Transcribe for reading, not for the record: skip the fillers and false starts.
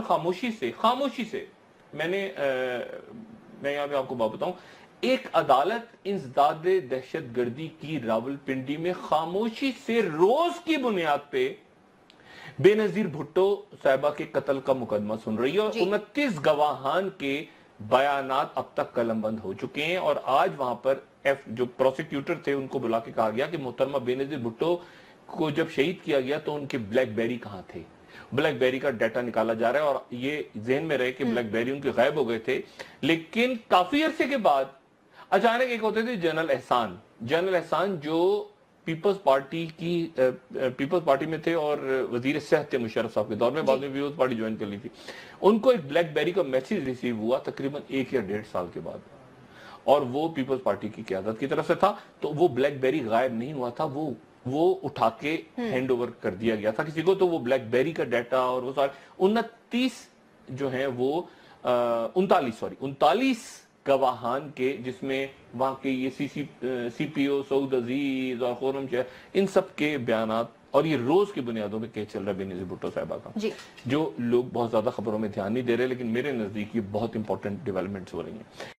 خاموشی سے میں یہاں پہ آپ کو بات بتاؤں، ایک عدالت انسداد دہشت گردی کی راولپنڈی میں خاموشی سے روز کی بنیاد پہ بے نظیر بھٹو صاحبہ کے قتل کا مقدمہ سن رہی ہے، اور 29 گواہان کے بیانات اب تک قلم بند ہو چکے ہیں، اور آج وہاں پر جو پروسیکیوٹر تھے ان کو بلا کے کہا گیا کہ محترمہ بے نظیر بھٹو کو جب شہید کیا گیا تو ان کے بلیک بیری کہاں تھے؟ بلیک بیری کا ڈیٹا نکالا جا رہا ہے، اور یہ ذہن میں رہے کہ بلیک بیری ان کے غائب ہو گئے تھے، لیکن کافی عرصے کے بعد اچانک ایک ہوتے تھے جنرل احسان جو پیپلز پارٹی میں تھے اور وزیر صحت تھے مشرف صاحب کے دور میں، بعد میں پیپلز پارٹی جوائن کر لی تھی، ان کو ایک بلیک بیری کا میسیج ریسیو ہوا تقریباً 1 یا 1.5 سال کے بعد، اور وہ پیپلز پارٹی کی قیادت کی طرف سے تھا، تو وہ بلیک بیری غائب نہیں ہوا تھا، وہ اٹھا کے ہینڈ اوور کر دیا گیا تھا کسی کو، تو وہ بلیک بیری کا ڈیٹا اور وہ سارے 29 جو ہیں وہ 39 گواہان کے، جس میں وہاں کے یہ سی پی او سعود عزیز اور خورم شہر، ان سب کے بیانات، اور یہ روز کی بنیادوں پہ کیس چل رہا ہے بے نظیر بھٹو صاحبہ کا، جو لوگ بہت زیادہ خبروں میں دھیان نہیں دے رہے، لیکن میرے نزدیک یہ بہت امپورٹنٹ ڈیولپمنٹس ہو رہی ہیں۔